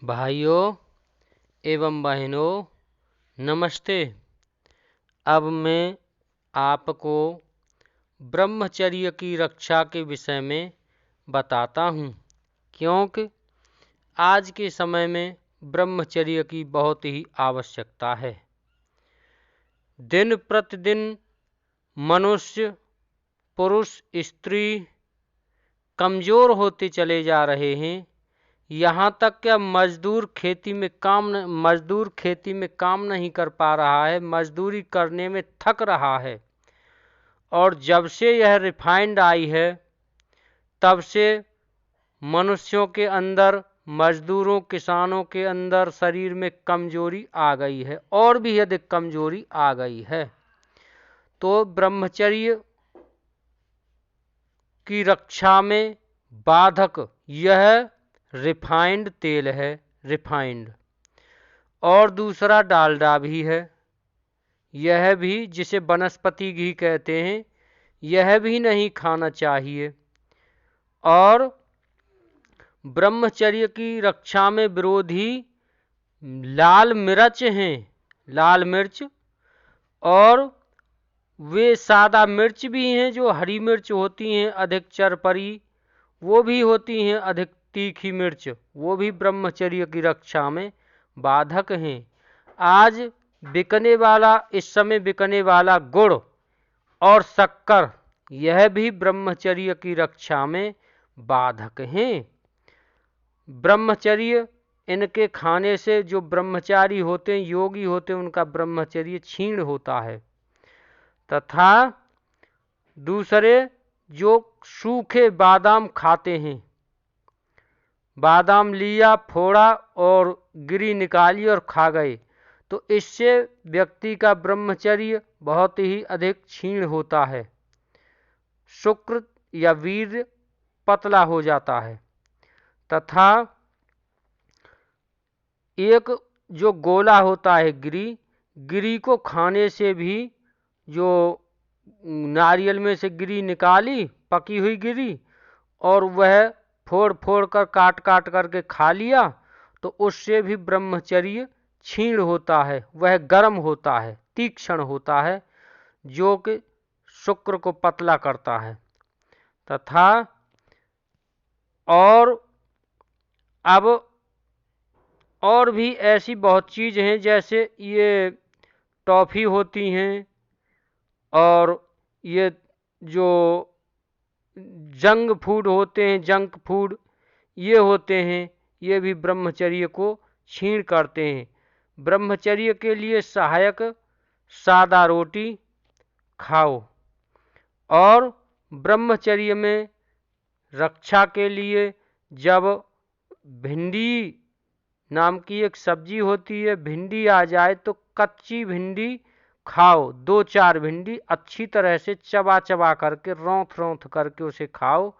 भाइयों एवं बहनों नमस्ते। अब मैं आपको ब्रह्मचर्य की रक्षा के विषय में बताता हूँ, क्योंकि आज के समय में ब्रह्मचर्य की बहुत ही आवश्यकता है। दिन प्रतिदिन मनुष्य, पुरुष, स्त्री कमज़ोर होते चले जा रहे हैं। यहाँ तक कि मजदूर खेती में काम नहीं कर पा रहा है, मजदूरी करने में थक रहा है। और जब से यह रिफाइंड आई है तब से मनुष्यों के अंदर, मजदूरों, किसानों के अंदर शरीर में कमजोरी आ गई है और भी अधिक कमजोरी आ गई है। तो ब्रह्मचर्य की रक्षा में बाधक यह रिफाइंड तेल है, रिफाइंड। और दूसरा डालडा भी है, यह भी, जिसे वनस्पति घी कहते हैं, यह भी नहीं खाना चाहिए। और ब्रह्मचर्य की रक्षा में विरोधी लाल मिर्च हैं, लाल मिर्च। और वे सादा मिर्च भी हैं जो हरी मिर्च होती हैं, अधिक चरपरी, वो भी होती हैं अधिक तीखी मिर्च, वो भी ब्रह्मचर्य की रक्षा में बाधक हैं। आज इस समय बिकने वाला गुड़ और शक्कर, यह भी ब्रह्मचर्य की रक्षा में बाधक हैं। ब्रह्मचर्य, इनके खाने से जो ब्रह्मचारी होते हैं, योगी होते हैं, उनका ब्रह्मचर्य छीण होता है। तथा दूसरे जो सूखे बादाम खाते हैं, बादाम लिया, फोड़ा और गिरी निकाली और खा गए, तो इससे व्यक्ति का ब्रह्मचर्य बहुत ही अधिक क्षीण होता है, शुक्र या वीर्य पतला हो जाता है। तथा एक जो गोला होता है गिरी को खाने से भी, जो नारियल में से गिरी निकाली, पकी हुई गिरी, और वह फोड़ फोड़ कर काट काट करके खा लिया, तो उससे भी ब्रह्मचर्य क्षीण होता है, वह गर्म होता है, तीक्ष्ण होता है, जो कि शुक्र को पतला करता है। तथा और भी ऐसी बहुत चीज़ हैं, जैसे ये टॉफ़ी होती हैं, और ये जो जंक फूड होते हैं, जंक फूड ये होते हैं, ये भी ब्रह्मचर्य को क्षीण करते हैं। ब्रह्मचर्य के लिए सहायक सादा रोटी खाओ। और ब्रह्मचर्य में रक्षा के लिए जब भिंडी नाम की एक सब्जी होती है, भिंडी आ जाए तो कच्ची भिंडी खाओ, 2-4 भिंडी अच्छी तरह से चबा चबा करके, रौंथ रौंथ करके उसे खाओ,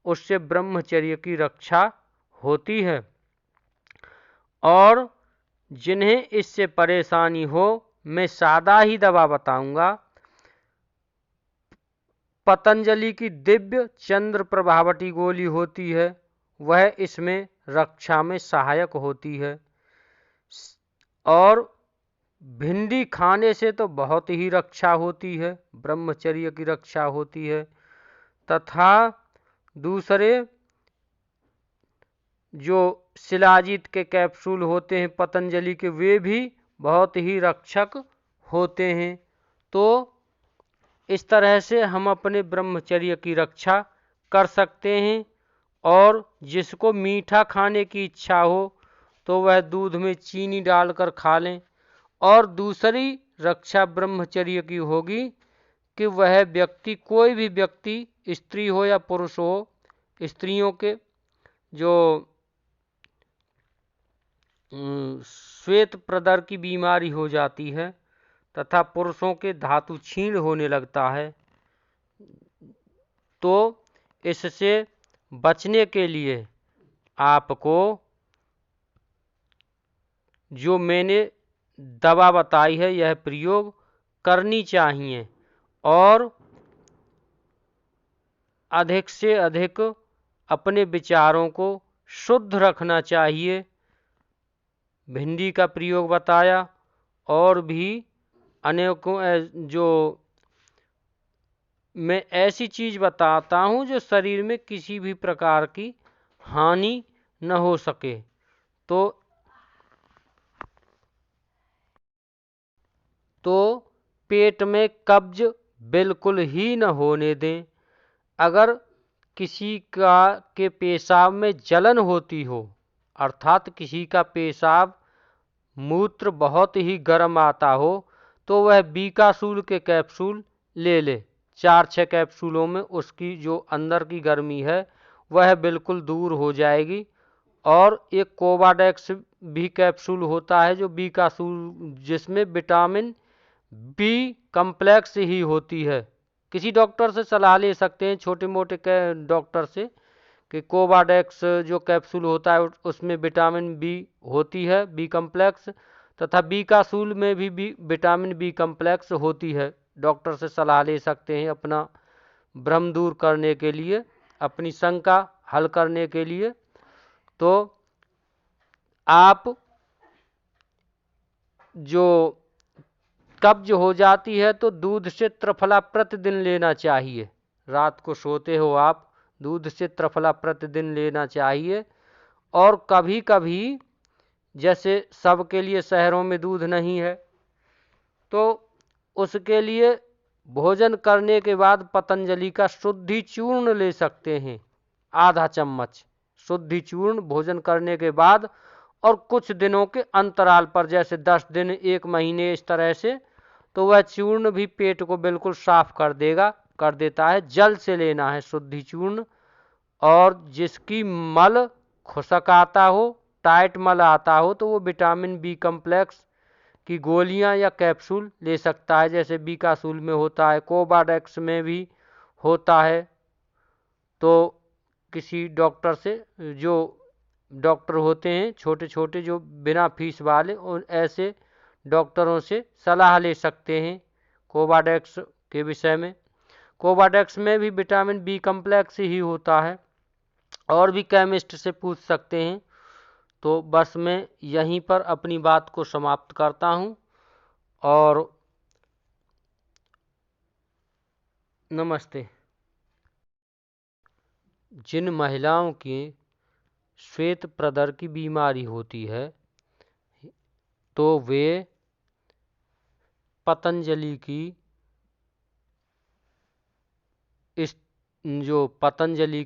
उससे ब्रह्मचर्य की रक्षा होती है। और जिन्हें इससे परेशानी हो, मैं सादा ही दवा बताऊंगा। पतंजलि की दिव्य चंद्र प्रभावटी गोली होती है, वह इसमें रक्षा में सहायक होती है। और भिंडी खाने से तो बहुत ही रक्षा होती है, ब्रह्मचर्य की रक्षा होती है। तथा दूसरे जो शिलाजीत के कैप्सूल होते हैं पतंजलि के, वे भी बहुत ही रक्षक होते हैं। तो इस तरह से हम अपने ब्रह्मचर्य की रक्षा कर सकते हैं। और जिसको मीठा खाने की इच्छा हो तो वह दूध में चीनी डालकर खा लें। और दूसरी रक्षा ब्रह्मचर्य की होगी कि वह व्यक्ति, कोई भी व्यक्ति, स्त्री हो या पुरुष हो, स्त्रियों के जो श्वेत प्रदर की बीमारी हो जाती है, तथा पुरुषों के धातु क्षीण होने लगता है, तो इससे बचने के लिए आपको जो मैंने दवा बताई है, यह प्रयोग करनी चाहिए। और अधिक से अधिक अपने विचारों को शुद्ध रखना चाहिए। भिंडी का प्रयोग बताया, और भी अनेकों जो मैं ऐसी चीज बताता हूं जो शरीर में किसी भी प्रकार की हानि न हो सके। तो पेट में कब्ज बिल्कुल ही न होने दें। अगर किसी के पेशाब में जलन होती हो, अर्थात किसी का पेशाब मूत्र बहुत ही गर्म आता हो, तो वह बीकासूल के कैप्सूल ले ले। 4-6 कैप्सूलों में उसकी जो अंदर की गर्मी है वह बिल्कुल दूर हो जाएगी। और एक कोवाडेक्स भी कैप्सूल होता है जो बीकासूल, जिसमें विटामिन बी कम्प्लेक्स ही होती है। किसी डॉक्टर से सलाह ले सकते हैं, छोटे मोटे डॉक्टर से, कि कोवाडेक्स जो कैप्सूल होता है उसमें विटामिन बी होती है, बी कम्प्लेक्स, तथा बीकासूल में भी विटामिन बी कम्प्लेक्स होती है। डॉक्टर से सलाह ले सकते हैं अपना भ्रम दूर करने के लिए, अपनी शंका हल करने के लिए। तो आप जो कब्ज हो जाती है तो दूध से त्रिफला प्रतिदिन लेना चाहिए। रात को सोते हो आप, दूध से त्रिफला प्रतिदिन लेना चाहिए। और कभी कभी, जैसे सबके लिए शहरों में दूध नहीं है, तो उसके लिए भोजन करने के बाद पतंजलि का शुद्धि चूर्ण ले सकते हैं, आधा चम्मच शुद्धि चूर्ण भोजन करने के बाद, और कुछ दिनों के अंतराल पर, जैसे 10 दिन, 1 महीने, इस तरह से, तो वह चूर्ण भी पेट को बिल्कुल साफ कर देता है। जल से लेना है शुद्धि चूर्ण। और जिसकी मल खुशक आता हो, टाइट मल आता हो, तो वो विटामिन बी कम्प्लेक्स की गोलियां या कैप्सूल ले सकता है, जैसे बीकासूल में होता है, कोवाडेक्स में भी होता है। तो किसी डॉक्टर से, जो डॉक्टर होते हैं छोटे छोटे जो बिना फीस वाले, और ऐसे डॉक्टरों से सलाह ले सकते हैं कोवाडेक्स के विषय में। कोवाडेक्स में भी विटामिन बी कम्प्लेक्स ही होता है। और भी केमिस्ट से पूछ सकते हैं। तो बस मैं यहीं पर अपनी बात को समाप्त करता हूं, और नमस्ते। जिन महिलाओं की श्वेत प्रदर की बीमारी होती है, तो वे पतंजलि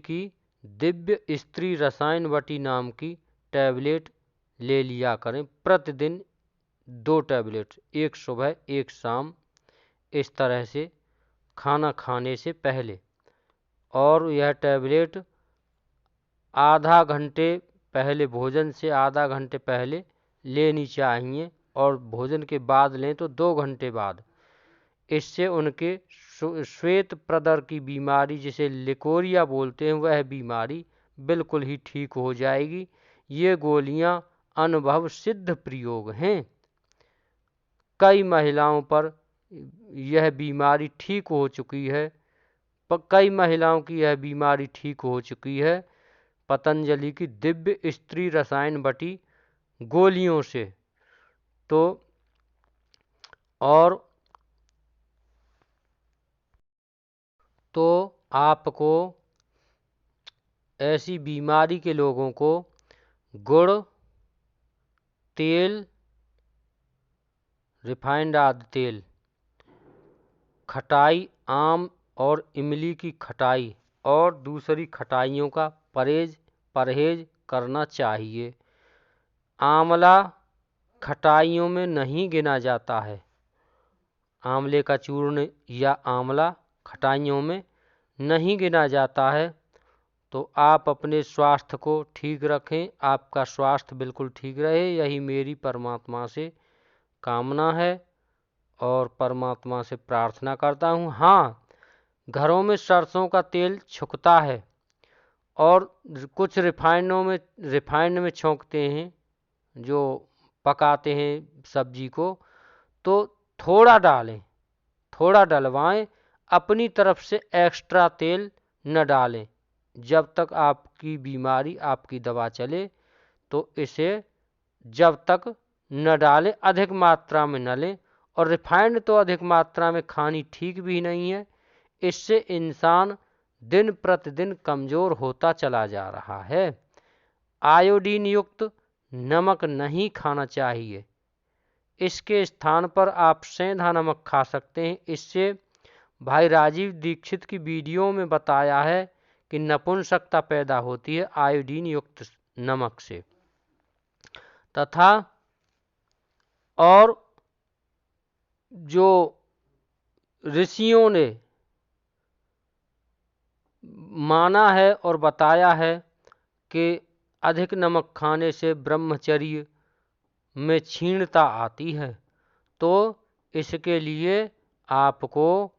की दिव्य स्त्री रसायन वटी नाम की टैबलेट ले लिया करें। प्रतिदिन 2 टैबलेट, एक सुबह एक शाम, इस तरह से खाना खाने से पहले। और यह टैबलेट आधा घंटे पहले, भोजन से आधा घंटे पहले लेनी चाहिए, और भोजन के बाद लें तो 2 घंटे बाद। इससे उनके श्वेत प्रदर की बीमारी, जिसे लिकोरिया बोलते हैं, वह बीमारी बिल्कुल ही ठीक हो जाएगी। ये गोलियां अनुभव सिद्ध प्रयोग हैं। कई महिलाओं पर यह बीमारी ठीक हो चुकी है, कई महिलाओं की यह बीमारी ठीक हो चुकी है पतंजलि की दिव्य स्त्री रसायन बटी गोलियों से। तो आपको ऐसी बीमारी के लोगों को गुड़, तेल, रिफाइंड आदि तेल, खटाई, आम और इमली की खटाई और दूसरी खटाइयों का परहेज करना चाहिए। आंवला खटाइयों में नहीं गिना जाता है। आंवले का चूर्ण या आंवला खटाइयों में नहीं गिना जाता है। तो आप अपने स्वास्थ्य को ठीक रखें, आपका स्वास्थ्य बिल्कुल ठीक रहे, यही मेरी परमात्मा से कामना है और परमात्मा से प्रार्थना करता हूँ। हाँ, घरों में सरसों का तेल छुकता है और कुछ रिफाइंड में छौंकते हैं, जो पकाते हैं सब्जी को, तो थोड़ा डालें, थोड़ा डलवाएं, अपनी तरफ से एक्स्ट्रा तेल न डालें। जब तक आपकी बीमारी, आपकी दवा चले, तो इसे जब तक न डालें, अधिक मात्रा में न लें। और रिफाइंड तो अधिक मात्रा में खानी ठीक भी नहीं है। इससे इंसान दिन प्रतिदिन कमजोर होता चला जा रहा है। आयोडीन युक्त नमक नहीं खाना चाहिए। इसके स्थान पर आप सेंधा नमक खा सकते हैं। इससे भाई राजीव दीक्षित की वीडियो में बताया है कि नपुंसकता पैदा होती है आयोडीन युक्त नमक से। तथा और जो ऋषियों ने माना है और बताया है कि अधिक नमक खाने से ब्रह्मचर्य में क्षीणता आती है, तो इसके लिए आपको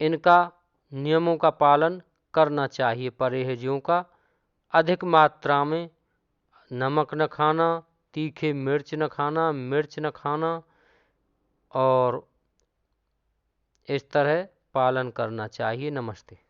इनका नियमों का पालन करना चाहिए, परहेजियों का। अधिक मात्रा में नमक न खाना, तीखे मिर्च न खाना, मिर्च न खाना, और इस तरह पालन करना चाहिए। नमस्ते।